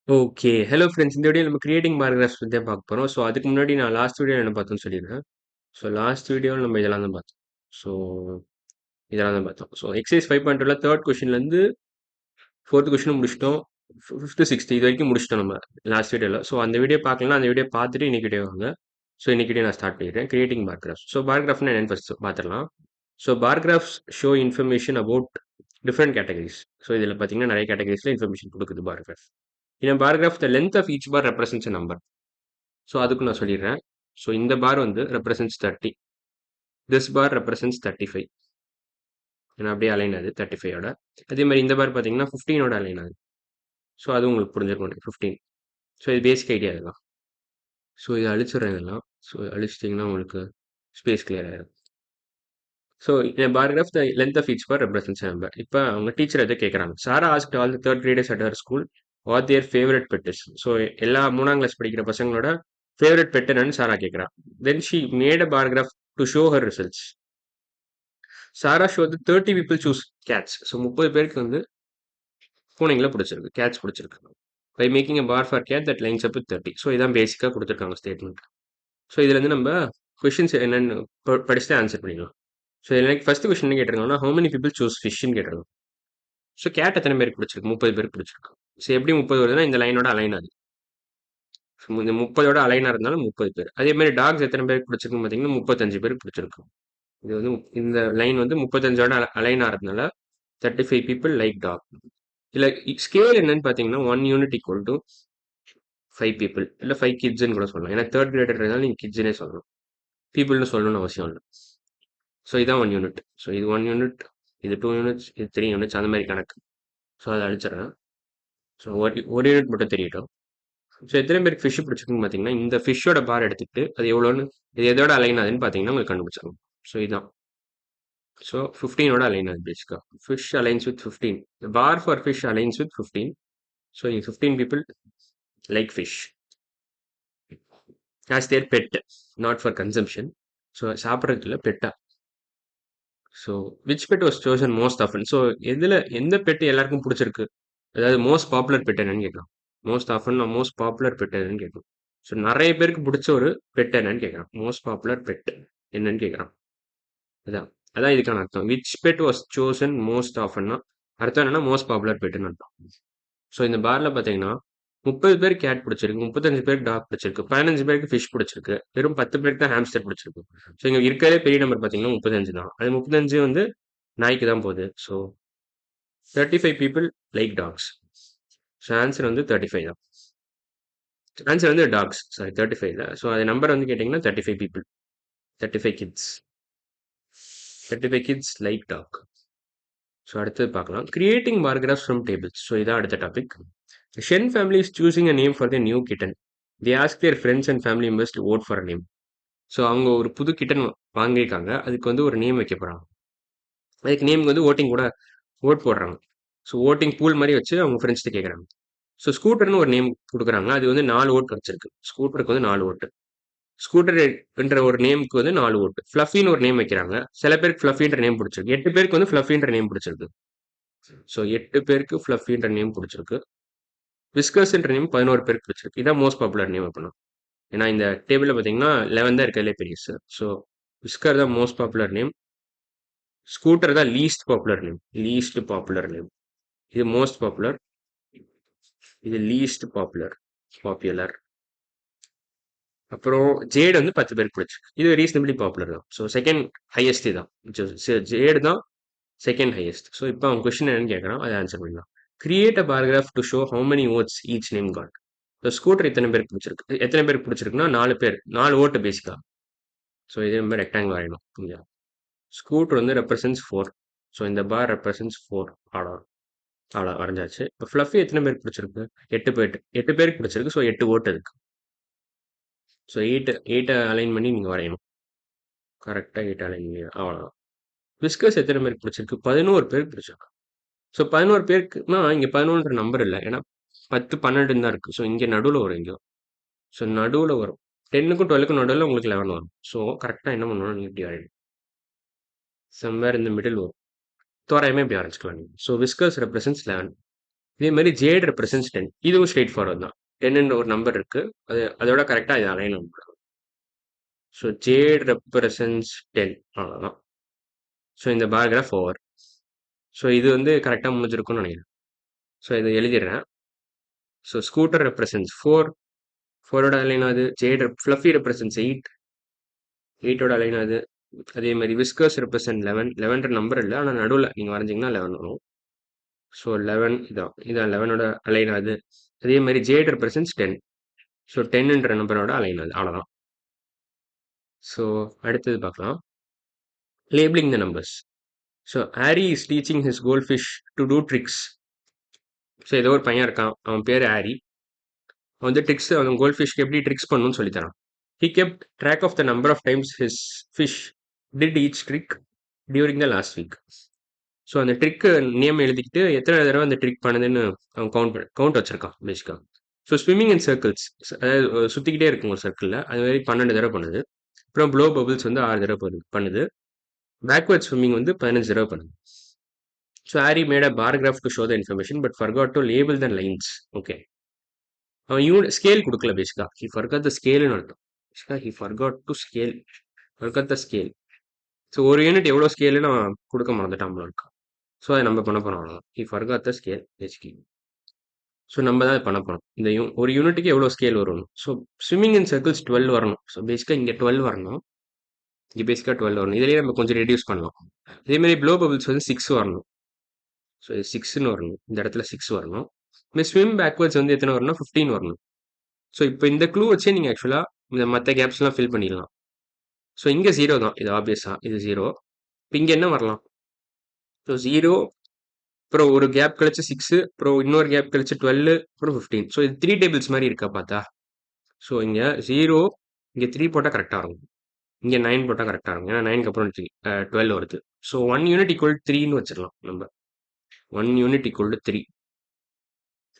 Okay. Hello friends. இந்த வீடியோல நம்ம கிரியேட்டிங் பேராகிராஃப்ஸ் பத்தி தான் பார்க்க போறோம். ஸோ, அதுக்கு முன்னாடி நான் லாஸ்ட் வீடியோ என்ன பார்த்தோம்னு சொல்லிடுறேன். ஸோ, லாஸ்ட் வீடியோல நம்ம இதெல்லாம் தான் பார்த்தோம். ஸோ, இதெல்லாம் தான் பார்த்தோம். ஸோ, எக்சர்சைஸ் 5.2ல 3 கொஸ்டின்லேருந்து 4த் கொஸ்டினும் முடிச்சிட்டோம். 5த், 6த் இது வரைக்கும் முடிச்சிட்டோம் நம்ம லாஸ்ட் வீடியோல. ஸோ, அந்த வீடியோ பார்க்கலன்னா அந்த வீடியோ பார்த்துட்டு இன்னைக்கு வீடியோ வாங்க. ஸோ, இன்னைக்கு வீடியோ நான் ஸ்டார்ட் பண்ணிடுறேன். Creating paragraphs. ஸோ, பேராகிராஃப்னா என்னன்னு ஃபர்ஸ்ட் பார்த்துடலாம். So, paragraphs show information about different categories. So, இதில் பார்த்தீங்கன்னா நிறைய கேட்டகரிஸ்ல இன்ஃபர்மேஷன் கொடுக்குது paragraph. In a paragraph, the length of each bar represents a number. So அதுக்கு நான் சொல்லிடுறேன். ஸோ இந்த பார் வந்து ரெப்ரசன்ஸ் 30. This bar represents 35. ஏன்னா அப்படியே அலைன் ஆகுது 35ஓட. அதே மாதிரி இந்த பார் பார்த்தீங்கன்னா 15ஓட அலைன் ஆகுது. ஸோ அது உங்களுக்கு புரிஞ்சிருக்கும் 15. ஸோ இது பேசிக் ஐடியா இதெல்லாம். ஸோ இதை அழிச்சிடுறேன் இதெல்லாம். ஸோ அழிச்சிட்டிங்கன்னா உங்களுக்கு ஸ்பேஸ் கிளியர் ஆயிடும். ஸோ இந்த paragraph the length of each bar represents number. இப்போ அவங்க டீச்சர் எதை கேட்குறாங்க. Sara asked all the third graders at her school what their favourite pet is. So எல்லா 3ஆம் கிளாஸ் படிக்கிற பசங்களோட ஃபேவரட் பெட் என்னன்னு சாரா கேட்குறா. Then she made a paragraph to show her results. Sara show the 30 people choose cats. So 30 பேருக்கு வந்து பூனைங்களை பிடிச்சிருக்கு, கேட்ஸ் பிடிச்சிருக்கு. By making a bar for cat that lines up with 30. So இதான் பேசிக்காக கொடுத்துருக்காங்க ஸ்டேட்மெண்ட். ஸோ இதுலேருந்து நம்ம கொஷின்ஸ் என்னென்னு படிச்சுட்டு ஆன்சர் பண்ணிடலாம். ஸோ எனக்கு ஃபர்ஸ்ட் கொஸ்டின் என்ன கேட்டிருக்காங்கன்னா ஹவு மெனி பீப்புள் சூஸ் ஃபிஷ்ன்னு கேட்டிருக்காங்க. ஸோ கேட் எத்தனை பேருக்கு பிடிச்சிருக்கு? 30 பேருக்கு பிடிச்சிருக்கு. ஸோ எப்படி 30 வருதுன்னா இந்த லைனோட அலைன் ஆகுது. இந்த 30ஓட அலைனா இருந்தாலும் 30 பேர். அதே மாதிரி டாக்ஸ் எத்தனை பேருக்கு பிடிச்சிருக்குன்னு பார்த்தீங்கன்னா 35 பேருக்கு பிடிச்சிருக்கு. இது வந்து இந்த லைன் வந்து 35ஓட அலைன் ஆகிறதுனால 35 பீப்புள் லைக் டாக். இல்லை ஸ்கேல் என்னன்னு பார்த்தீங்கன்னா 1 யூனிட் ஈக்குவல் டு 5 பீப்புள் இல்லை 5 கிட்ஸ்ன்னு கூட சொல்லலாம். ஏன்னா தேர்ட் கிரேடர் இருந்தாலும் நீங்கள் கிட்ஸ்னே சொல்லணும். பீப்புள்னு சொல்லணும்னு அவசியம் இல்லை. ஸோ இதான் 1 யூனிட். ஸோ இது 1 யூனிட், இது 2 யூனிட்ஸ், இது 3 யூனிட்ஸ், அந்த மாதிரி கணக்கு. ஸோ அதை அடிச்சிடறேன். ஸோ ஒரு யூனிட் மட்டும் தெரியட்டும். ஸோ எத்தனை பேருக்கு ஃபிஷ் பிடிச்சிருக்குன்னு பார்த்தீங்கன்னா இந்த ஃபிஷ்ஷோட பார் எடுத்துக்கிட்டு அது எவ்வளோன்னு இது எதோட அலைன் ஆகுதுன்னு பார்த்தீங்கன்னா உங்களுக்கு கண்டுபிடிச்சிடணும். ஸோ இதுதான். ஸோ 15ஓட அலைன் ஆகுது பேசிக்கா. Fish alliance with 15. The bar for fish aligns with 15. So 15 people like fish as their pet, not for consumption. So சாப்பிட்றதுக்கு இல்லை, பெட்டா. So which pet was chosen most often. So எந்த pet எல்லாருக்கும் பிடிச்சிருக்கு, அதாவது most popular pet என்னன்னு கேட்கலாம். Most often most popular pet என்னன்னு கேட்கலாம். ஸோ நிறைய பேருக்கு பிடிச்ச ஒரு பெட் என்னன்னு கேட்குறான். மோஸ்ட் பாப்புலர் பெட் என்னன்னு கேட்குறான். அதான் அதான் இதுக்கான அர்த்தம். Which pet was chosen most ஆஃபன்னா அர்த்தம் என்னன்னா மோஸ்ட் பாப்புலர் பெட்னு அர்த்தம். ஸோ இந்த பார்ல பார்த்தீங்கன்னா 30 பேருக்கு கேட் பிடிச்சிருக்கு, 35 பேருக்கு டாக் பிடிச்சிருக்கு, 15 பேருக்கு ஃபிஷ் பிடிச்சிருக்கு, வெறும் 10 பேருக்கு தான் ஹாம்ஸ்டர் பிடிச்சிருக்கு. ஸோ இங்கே இருக்கிறதே பெரிய நம்பர் பார்த்தீங்கன்னா 35 தான். அது 35 வந்து நாய்க்கு தான் போகுது. So 35 people like dogs. So answer வந்து 35 தான். ஆன்சர் வந்து டாக்ஸ், சாரி 35 தான். ஸோ அது நம்பர் வந்து கேட்டிங்கன்னா 35 people, 35 kids, 35 kids like dog. So அடுத்தது பார்க்கலாம். Creating paragraphs from tables. So இதான் அடுத்த topic. Shen family is choosing a name for the new kitten. They ask their friends and family members to vote for a name. So அவங்க ஒரு புது kitten வாங்கியிருக்காங்க, அதுக்கு வந்து ஒரு நேம் வைக்க போகிறாங்க. அதுக்கு நேம் வந்து ஓட்டிங் கூட ஓட் போடுறாங்க. ஸோ ஓட்டிங் பூல் மாதிரி வச்சு அவங்க ஃப்ரெண்ட்ஸ்ட்டு கேட்குறாங்க. ஸோ ஸ்கூட்டர்னு ஒரு நேம் கொடுக்குறாங்க, அது வந்து 4 ஓட்டு வச்சிருக்கு. ஸ்கூட்டருக்கு வந்து 4 ஓட்டு. ஸ்கூட்டர் என்ற ஒரு நேமுக்கு வந்து 4 ஓட்டு. ஃப்ளஃபின்னு ஒரு நேம் வைக்கிறாங்க. சில பேருக்கு ஃப்ளஃபின்ற நேம் பிடிச்சிருக்கு. 8 பேருக்கு வந்து ஃப்ளஃபின்ற நேம் பிடிச்சிருக்கு. ஸோ 8 பேருக்கு ஃப்ளஃபின்ற நேம் பிடிச்சிருக்கு. விஸ்கர்ஸ்ன்ற நேம் 11 பேருக்கு பிடிச்சிருக்கு. இதான் மோஸ்ட் பாப்புலர் நேம் அப்படின்னா. ஏன்னா இந்த டேபிளில் பார்த்தீங்கன்னா 11 தான் இருக்கிறதுலே பெருசு. ஸோ விஸ்கர் தான் மோஸ்ட் பாப்புலர் நேம். ஸ்கூட்டர் தான் least popular name. Least popular name. இது மோஸ்ட் பாப்புலர், இது லீஸ்ட் பாப்புலர், பாப்புலர். அப்புறம் ஜேடு வந்து 10 பேருக்கு பிடிச்சிருக்கு. இது ரீசனபிளி பாப்புலர் தான். ஸோ செகண்ட் ஹையஸ்ட் தான். ஜேடு தான் செகண்ட் ஹையஸ்ட். ஸோ இப்போ அவன் கொஸ்டின் என்னன்னு கேட்குறான், அதை ஆன்சர் பண்ணலாம். Create a paragraph to show how many votes each name got. So Scooter எத்தனை பேருக்கு பிடிச்சிருக்கு, எத்தனை பேருக்கு பிடிச்சிருக்குன்னா 4 பேர், 4 ஓட்டு பேசிக்கா. ஸோ இதே மாதிரி ரெக்டாங்கிள் வரையணும். இங்கே ஸ்கூட்டர் வந்து ரெப்ரசன்ஸ் 4. ஸோ இந்த பார் ரெப்ரசன்ஸ் 4. ஆடா ஆடா வரைஞ்சாச்சு. இப்போ ஃப்ளஃபி எத்தனை பேருக்கு பிடிச்சிருக்கு, 8 பேருக்கு பிடிச்சிருக்கு. ஸோ 8 ஓட்டு இருக்கு. ஸோ 8 அலைன் பண்ணி நீங்கள் வரையணும். கரெக்டாக 8 அலைன் பண்ணி அவ்வளோதான். விஸ்கர்ஸ் எத்தனை பேருக்கு பிடிச்சிருக்கு, 11 பேருக்கு பிடிச்சிருக்கு. ஸோ 11 பேருக்குன்னா இங்கே 11ன்ற நம்பர் இல்லை, ஏன்னா 10, 12 தான் இருக்குது. ஸோ இங்கே நடுவில் வரும். இங்கே ஸோ நடுவில் வரும். 10க்கும் 12க்கும் நடுவில் உங்களுக்கு 11 வரும். ஸோ கரெக்டாக என்ன பண்ணணும், நீங்கள் இப்படி வரையணும். சம்வேர் இந்த மிடில் வரும். தோராயமாக இப்படி வரைஞ்சிக்கலாம் நீங்கள். So whiskers represents 11. இதே மாதிரி ஜேட் ரெப்ரசன்ஸ் 10. இதுவும் ஸ்ட்ரெயிட் ஃபார்வர்ட் தான். 10ன்ற ஒரு நம்பர் இருக்கு. அதோட கரெக்டாக இது அலைன் பண்ணணும். ஸோ ஜேட் ரெப்ரசன்ஸ் 10 அவ்வளோதான். ஸோ இந்த பாராகிராஃப் ஓவர். ஸோ இது வந்து கரெக்டாக முடிஞ்சிருக்கும்னு நினைக்கிறேன். ஸோ இதை எழுதிடுறேன். So scooter represents 4. 4ஓட அலைன் ஆகுது. Fluffy represents 8. 8ஓட அலைன் ஆகுது. அதே மாதிரி விஸ்கர்ஸ் ரெப்ரசன்ட் 11. 11ன்ற நம்பர் இல்லை, ஆனால் நடுவில் நீங்கள் வரைஞ்சிங்கன்னா 11 வரும். ஸோ 11 இதான் 11ஓட அலைன் ஆகுது. அதே மாதிரி ஜேட் ரெப்ரசன்ஸ் 10. ஸோ 10ன்ற நம்பரோட அலைன் ஆகுது. அவ்வளோதான். ஸோ அடுத்தது பார்க்கலாம். Labelling the numbers. So Harry is teaching his gold fish to do tricks. So ஏதோ ஒரு பையன் இருக்கான், அவன் பேர் ஹாரி. அவன் வந்து ட்ரிக்ஸ், அவன் கோல்ட் ஃபிஷ்க்கு எப்படி ட்ரிக்ஸ் பண்ணணும்னு சொல்லித்தரான். He kept track of the number of times his fish did each trick during the last week. So அந்த ட்ரிக்கு நேம் எழுதிக்கிட்டு எத்தனை தடவை அந்த ட்ரிக் பண்ணுதுன்னு அவன் கவுண்ட் வச்சிருக்கான் பேசிக்காக. ஸோ ஸ்விம்மிங் இன் சர்க்கிள்ஸ், அதாவது சுற்றிக்கிட்டே இருக்கும் ஒரு சர்க்கிளில், அது மாதிரி 12 தடவை பண்ணுது. அப்புறம் ப்ளோ பபிள்ஸ் வந்து 6 தடவை பண்ணுது. பேக்வர்ட் ஸ்விம்மிங் வந்து 15 தடவை பண்ணுது. So Harry made a bar graph to show the information but forgot to label the lines. Okay, அவன் ஸ்கேல் கொடுக்கல பேசிக்கா. ஹி ஃபர்காட் த ஸ்கேல்னு அர்த்தம். பேசிக்கா he forgot to scale, forgot the scale. So ஒரு யூனிட் எவ்வளோ ஸ்கேலுன்னு அவன் கொடுக்க மறந்துட்டான் இருக்கான். ஸோ அதை நம்ம பண்ண போகிறோம், அவ்வளோதான். He forgot the scale basically. So நம்ம தான் பண்ண போகிறோம். இந்த ஒரு யூனிட்டுக்கு எவ்வளோ ஸ்கேல் வரணும். ஸோ ஸ்விம்மிங் இன் சர்க்கிள்ஸ் 12 வரணும். ஸோ பேசிக்காக இங்கே 12 வரணும், இங்கே பேசிக்காக 12 வரணும். இதுலேயே நம்ம கொஞ்சம் ரெடியூஸ் பண்ணலாம். அதேமாதிரி ப்ளோ பபிள்ஸ் வந்து 6 வரணும். ஸோ இது 6ன்னு வரணும், இந்த இடத்துல 6 வரணும். இந்த ஸ்விம் பேக்வர்ட்ஸ் வந்து எத்தனை வரணும், 15 வரணும். ஸோ இப்போ இந்த க்ளூ வச்சே நீங்கள் ஆக்சுவலாக இந்த மற்ற கேப்ஸ்லாம் ஃபில் பண்ணிடலாம். ஸோ இங்கே 0 தான், இது ஆப்வியஸாக இது 0. இப்போ இங்கே என்ன வரலாம். ஸோ 0, அப்புறம் ஒரு கேப் கழிச்சு 6, அப்புறம் இன்னொரு கேப் கழிச்சு 12, அப்புறம் 15. ஸோ இது 3 டேபிள்ஸ் மாதிரி இருக்கா பார்த்தா. ஸோ இங்கே 0, இங்கே 3 போட்டால் கரெக்டாக இருக்கும், இங்கே 9 போட்டால் கரெக்டாக இருக்கும். ஏன்னா 9க்கு அப்புறம் 12 வருது. ஸோ 1 யூனிட் ஈக்குவல் 3ன்னு வச்சிடலாம் நம்ம. 1 யூனிட் ஈக்குவல் 3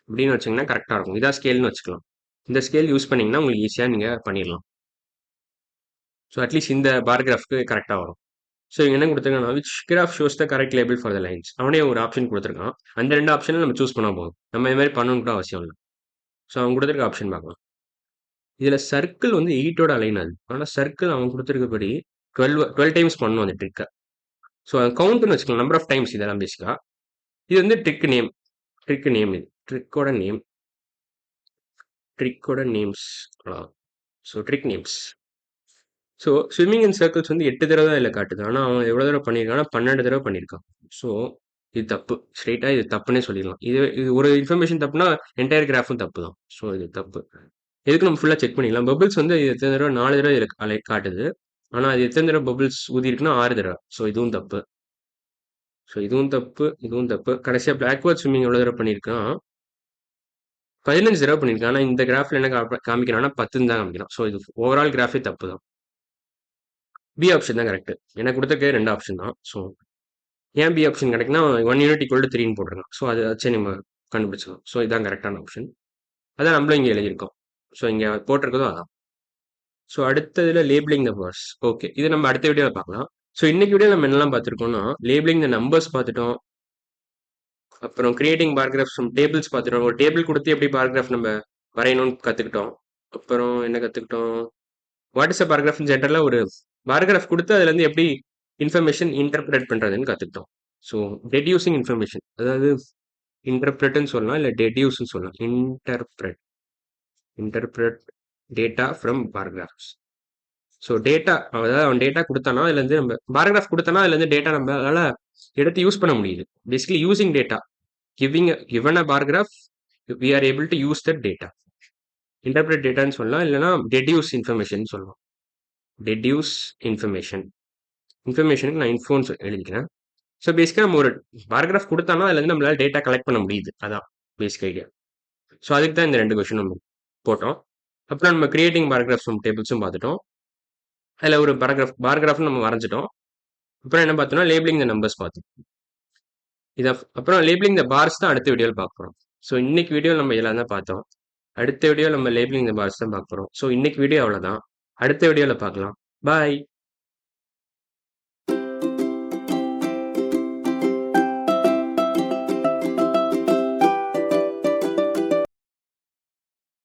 அப்படின்னு வச்சிங்கன்னா கரெக்டாக இருக்கும். இதான் ஸ்கேல்னு வச்சுக்கலாம். இந்த ஸ்கேல் யூஸ் பண்ணிங்கன்னா உங்களுக்கு ஈஸியாக நீங்கள் பண்ணிடலாம். ஸோ அட்லீஸ்ட் இந்த பார் கிராஃப்க்கு கரெக்டாக வரும். ஸோ இங்கே என்ன கொடுத்துருக்காங்க, which graph shows the correct label for the lines. அவனே ஒரு ஆப்ஷன் கொடுத்துருக்கான். அந்த 2 ஆப்ஷனில் நம்ம சூஸ் பண்ண போகும். நம்ம இது மாதிரி பண்ணணும் கூட அவசியம் இல்லை. ஸோ அவன் கொடுத்துருக்க ஆப்ஷன் பார்க்கலாம். இதில் சர்க்கிள் வந்து 8ஓட அலைன் ஆகுது. ஆனால் சர்க்கிள் அவன் கொடுத்துருக்கபடி 12 டைம்ஸ் பண்ணணும் அந்த ட்ரிக்கை. ஸோ கவுண்ட்னு வச்சுக்கலாம், நம்பர் ஆஃப் டைம்ஸ் இதெல்லாம் பேசிக்கா. இது வந்து ட்ரிக் நேம், இது ட்ரிக்கோட names. So trick names. So swimming in circles வந்து 8 தடவை தான் இதில் காட்டுது. ஆனால் அவன் எவ்வளோ தடவை பண்ணியிருக்கான்னா 12 தடவை பண்ணியிருக்கான். ஸோ இது தப்பு, ஸ்ட்ரெயிட்டாக இது தப்புன்னே சொல்லிடலாம். இது ஒரு இன்ஃபர்மேஷன் தப்புனா என்டையர் கிராஃபும் தப்பு தான். ஸோ இது தப்பு. எதுக்கு நம்ம ஃபுல்லாக செக் பண்ணிடலாம். பபிள்ஸ் வந்து எத்தனை தடவை, 4 தடவை இதில் காட்டுது. ஆனால் அது எத்தனை தடவை பபிள்ஸ் ஊதி இருக்குன்னா 6 தடவை. ஸோ இதுவும் தப்பு. ஸோ இதுவும் தப்பு, இதுவும் தப்பு. கடைசியாக பேக்வர்ட் ஸ்விம்மிங் எவ்வளோ தடவை பண்ணியிருக்கான், 15 தடவை பண்ணியிருக்கான். ஆனால் இந்த கிராஃபில் என்ன காமிக்கிறான்னா 10 தான் காமிக்கிறான். ஸோ இது ஓவரால் கிராஃபே தப்பு தான். பி ஆப்ஷன் தான் கரெக்ட். எனக்கு கொடுத்துருக்க 2 ஆப்ஷன் தான். ஸோ ஏன் பி ஆப்ஷன் கிடைக்குன்னா 1 யூனிட் ஈக்குவல் 3ன்னு போட்டிருக்கான். ஸோ அதை வச்சு நம்ம கண்டுபிடிச்சோம். ஸோ இதான் கரெக்டான ஆப்ஷன். அதான் நம்மளும் இங்கே எழுதியிருக்கோம். ஸோ இங்கே போட்டிருக்கதும் அதான். ஸோ அடுத்ததுல லேபிளிங் த வேர்ட்ஸ். ஓகே, இது நம்ம அடுத்த வீடியோவில் பார்க்கலாம். ஸோ இன்னைக்கு வீடியோ நம்ம என்னெல்லாம் பார்த்துருக்கோம்னா, லேபிளிங் த நம்பர்ஸ் பார்த்துட்டோம், அப்புறம் கிரியேட்டிங் பாராகிராஃப்ஸ் டேபிள்ஸ் பார்த்துட்டோம். ஒரு டேபிள் கொடுத்து எப்படி பாராகிராஃப் நம்ம வரையணும்னு கற்றுக்கிட்டோம். அப்புறம் என்ன கற்றுக்கிட்டோம், வாட் இஸ் அ பாராகிராஃப் ஜென்ரலாக ஒரு பாராகிராஃப் கொடுத்து அதுலேருந்து எப்படி இன்ஃபர்மேஷன் இன்டர்பிரேட் பண்ணுறதுன்னு கற்றுக்கிட்டோம். ஸோ டெடியூசிங் இன்ஃபர்மேஷன், அதாவது இன்டர்பிரேட்னு சொல்லலாம், இல்லை டெடியூஸ்ன்னு சொல்லலாம். Interpret data from paragraphs. So data, அதாவது அவன் டேட்டா கொடுத்தானா அதுலேருந்து நம்ம பாராகிராஃப் கொடுத்தானா அதுலேருந்து டேட்டா நம்மளால எடுத்து யூஸ் பண்ண முடியுது. Basically using data, given a paragraph we are able to use that data. Interpret டேட்டான்னு சொல்லலாம், இல்லைனா டெடியூஸ் இன்ஃபர்மேஷன் சொல்லலாம். டெடியூஸ் இன்ஃபர்மேஷனுக்கு நான் இன்ஃபோன்னு எழுதிக்கிறேன். ஸோ பேசிக்காக நம்ம ஒரு பாராகிராஃப் கொடுத்தானா அதுலேருந்து நம்மளால டேட்டா கலெக்ட் பண்ண முடியுது. அதான் பேசிக் ஐடியா. ஸோ அதுக்கு தான் இந்த 2 கொஷின் நம்ம போட்டோம். அப்புறம் நம்ம கிரியேட்டிங் பாராகிராஃப்ஸ் டேபிள்ஸும் பார்த்துட்டோம். அதில் ஒரு பாராகிராஃப்னு நம்ம வரைஞ்சிட்டோம். அப்புறம் என்ன பார்த்தோம்னா லேபிளிங் த நம்பர்ஸ் பார்த்தோம். அப்புறம் லேபிளிங் த பார்ஸ் தான் அடுத்த வீடியோவில் பார்க்க போகிறோம். ஸோ இன்னைக்கு வீடியோ நம்ம இதெல்லாம் தான் பார்த்தோம். அடுத்த வீடியோ நம்ம லேபிளிங் த பார்ஸ் தான் பார்க்க போகிறோம். ஸோ இன்னைக்கு வீடியோ அவ்வளோதான். அடுத்த வீடியோவில் பார்க்கலாம். பாய்.